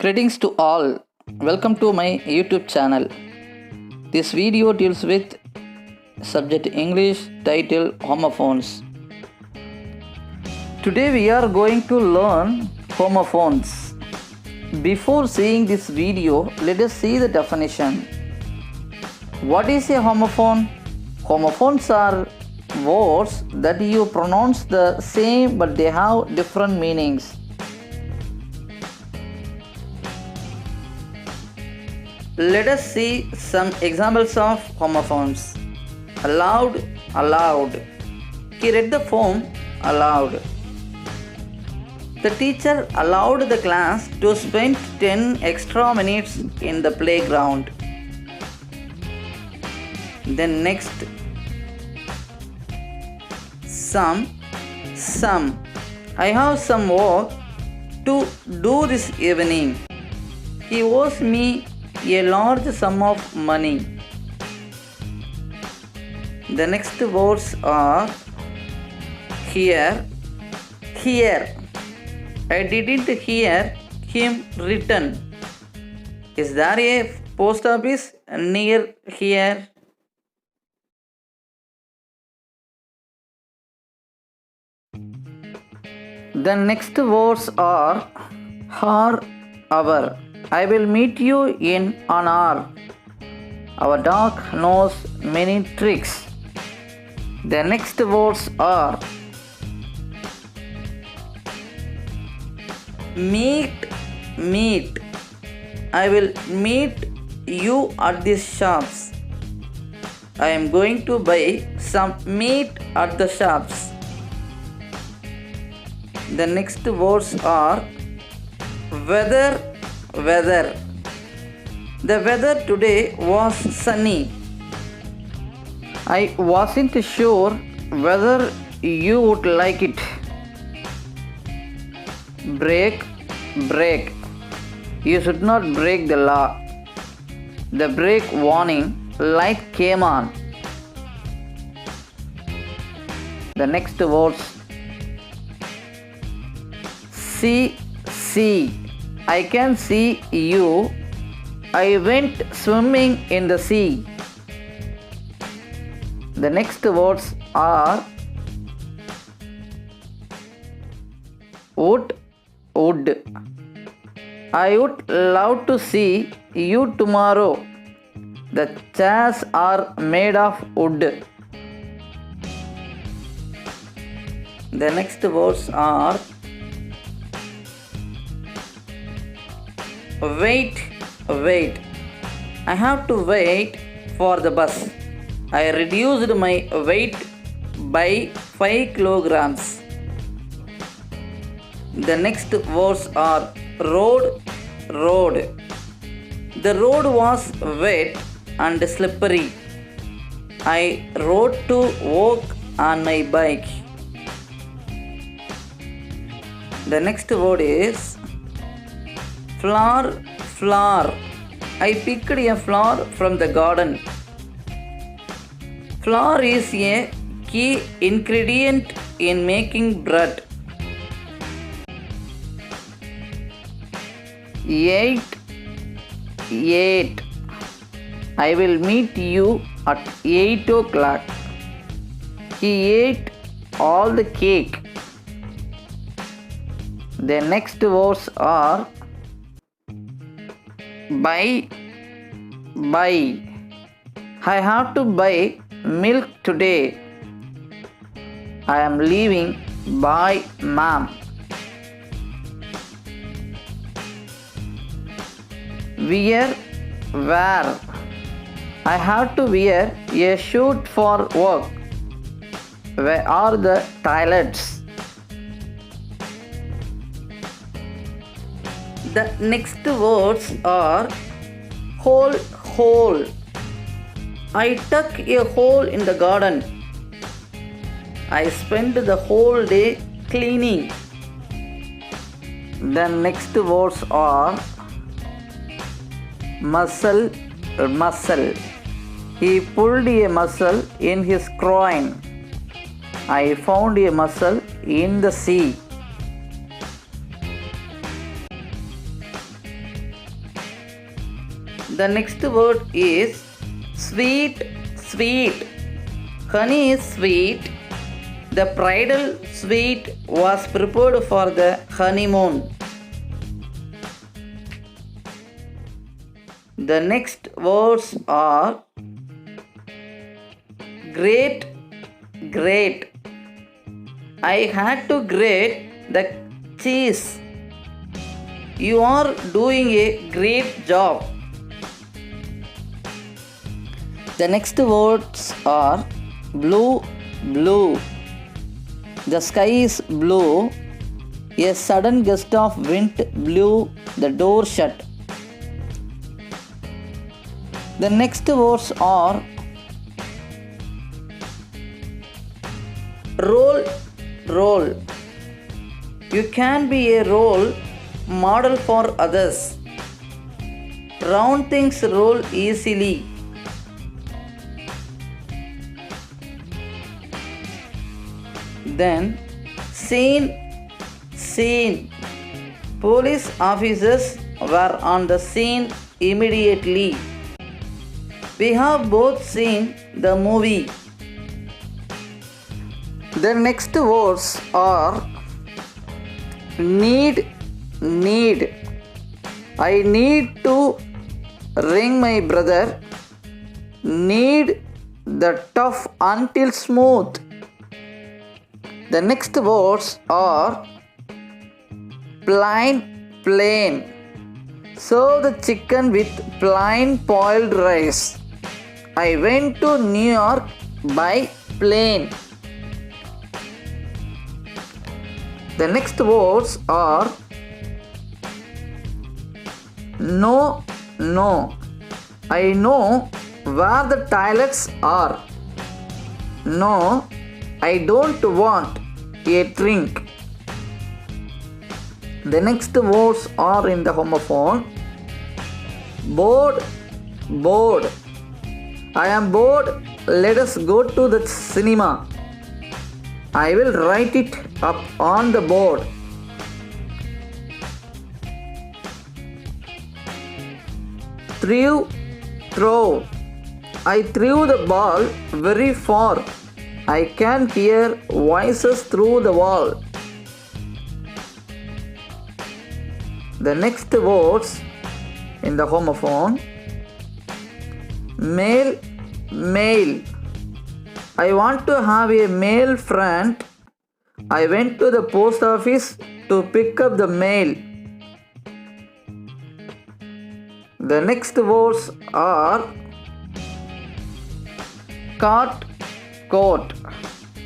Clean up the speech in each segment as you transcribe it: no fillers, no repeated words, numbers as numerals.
Greetings to all. Welcome to my YouTube channel. This video deals with subject English title homophones. Today we are going to learn homophones. Before seeing this video, let us see the definition. What is a homophone? Homophones are words that you pronounce the same but they have different meanings. Let us see some examples of homophones. Allowed, allowed. He read the form allowed. The teacher allowed the class to spend 10 extra minutes in the playground. Then next, some. I have some work to do this evening. He owes me a large sum of money. The next words are here. I didn't hear him return. Is there a post office near here? The next words are her, our. I will meet you in an hour. Our dog knows many tricks. The next words are meet. I will meet you at the shops. I am going to buy some meat at the shops. The next words are weather. The weather today was sunny. I wasn't sure whether you would like it. Break. You should not break the law. The brake warning light came on. The next words see. I can see you. I went swimming in the sea. The next words are would. I would love to see you tomorrow. The chairs are made of wood. The next words are wait. I have to wait for the bus. I reduced my weight by 5 kilograms. The next words are road. The road was wet and slippery. I rode to work on my bike. The next word is flower. I picked a flower from the garden. Flour is a key ingredient in making bread. 8. I will meet you at 8 o'clock. He ate all the cake. The next words are buy. I have to buy milk today. I am leaving. Bye, ma'am. Wear. I have to wear a suit for work. Where are the toilets? The next words are hole. I dug a hole in the garden. I spent the whole day cleaning. The next words are muscle. He pulled a muscle in his groin. I found a muscle in the sea. The next word is sweet, sweet. Honey is sweet. The bridal suite was prepared for the honeymoon. The next words are great, great. I had to grate the cheese. You are doing a great job. The next words are blue, blue. The sky is blue. A sudden gust of wind blew the door shut. The next words are roll, roll. You can be a role model for others. Round things roll easily. Then scene, scene. Police officers were on the scene immediately. We have both seen the movie. The next words are need, need. I need to ring my brother. Need the tough until smooth. The next words are plain, plain. Serve the chicken with plain boiled rice. I went to New York by plane. The next words are no, no. I know where the toilets are. No, I don't want a drink. The next words are in the homophone. Bored, bored. I am bored. Let us go to the cinema. I will write it up on the board. Threw, throw. I threw the ball very far. I can hear voices through the wall. The next words in the homophone. Male, male. I want to have a male friend. I went to the post office to pick up the mail. The next words are caught, caught.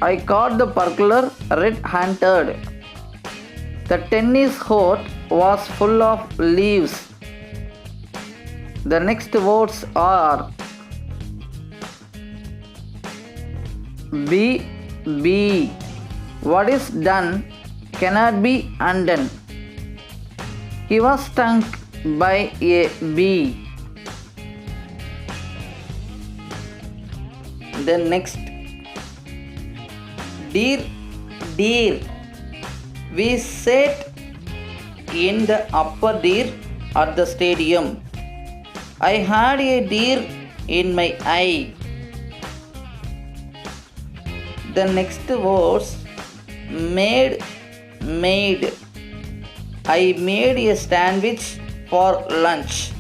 I caught the burglar red-handed. The tennis court was full of leaves. The next words are be, be. What is done cannot be undone. He was stung by a bee. Then next, deer, deer. We sat in the upper deer at the stadium. I had a deer in my eye. The next words, made, made. I made a sandwich for lunch.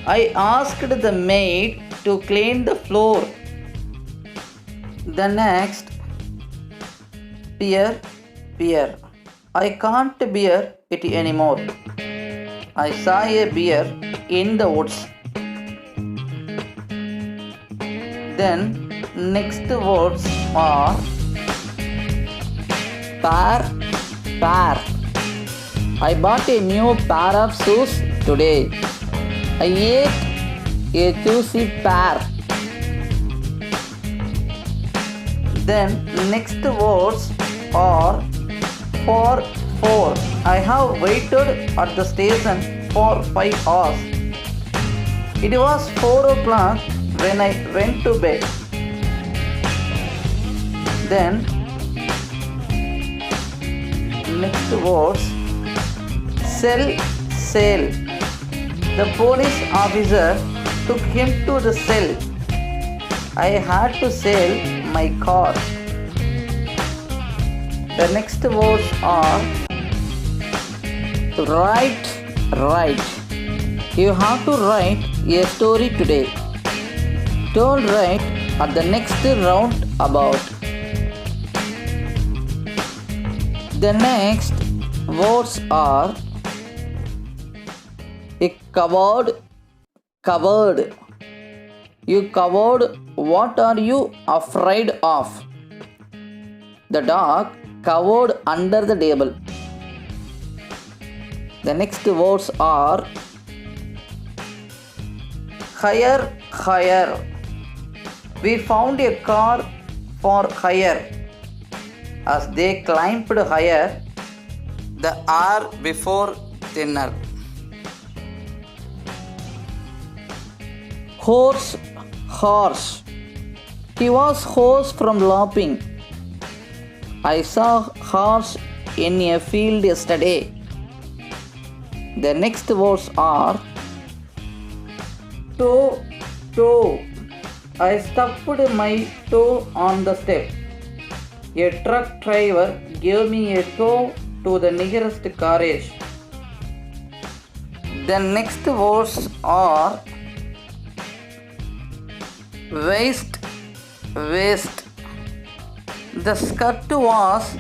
I asked the maid to clean the floor. The next, beer, beer. I can't bear it anymore. I saw a bear in the woods. Then next words are pair, pair. I bought a new pair of shoes today. I ate a juicy pear. Then next words are for, four. I have waited at the station for 5 hours. It was 4 o'clock when I went to bed. Then next words, sell, sell. The police officer took him to the cell. I had to sell my car. The next words are write. You have to write a story today. Don't write at the next roundabout. The next words are a covered. You covered. What are you afraid of? The dog covered under the table. The next words are hire. We found a car for hire. As they climbed higher, the air before thinner. Horse. He was hoarse from laughing. I saw horse in a field yesterday. The next words are toe. I stubbed my toe on the step. A truck driver gave me a tow to the nearest garage. The next words are waist. The skirt was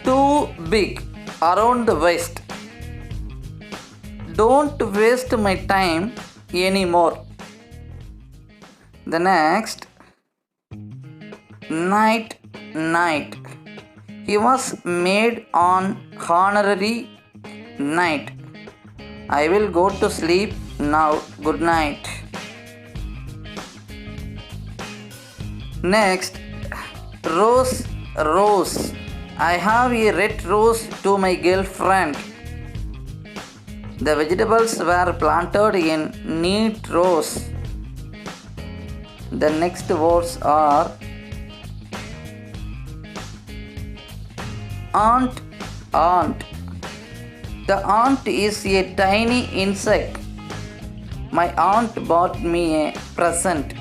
too big around the waist. Don't waste my time anymore. The next night. He was made on honorary night. I will go to sleep now. Good night. Next, rose. I have a red rose to my girlfriend. The vegetables were planted in neat rows. The next words are ant. The ant is a tiny insect. My aunt bought me a present.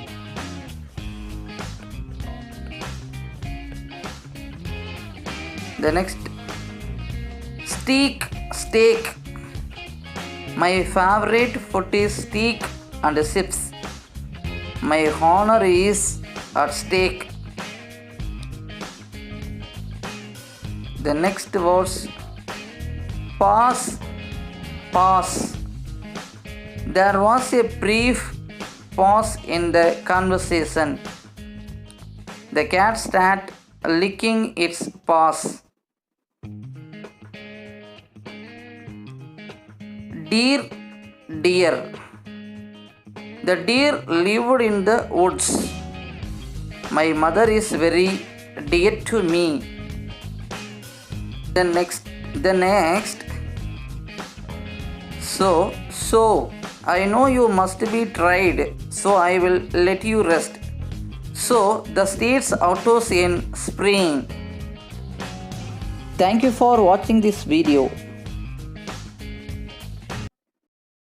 The next, steak. My favorite food is steak and chips. My honor is at stake. The next words, pause. There was a brief pause in the conversation. The cat started licking its paws. Deer. The deer lived in the woods. My mother is very dear to me. The next. So I know you must be tired, so I will let you rest. So the states autos in spring. Thank you for watching this video.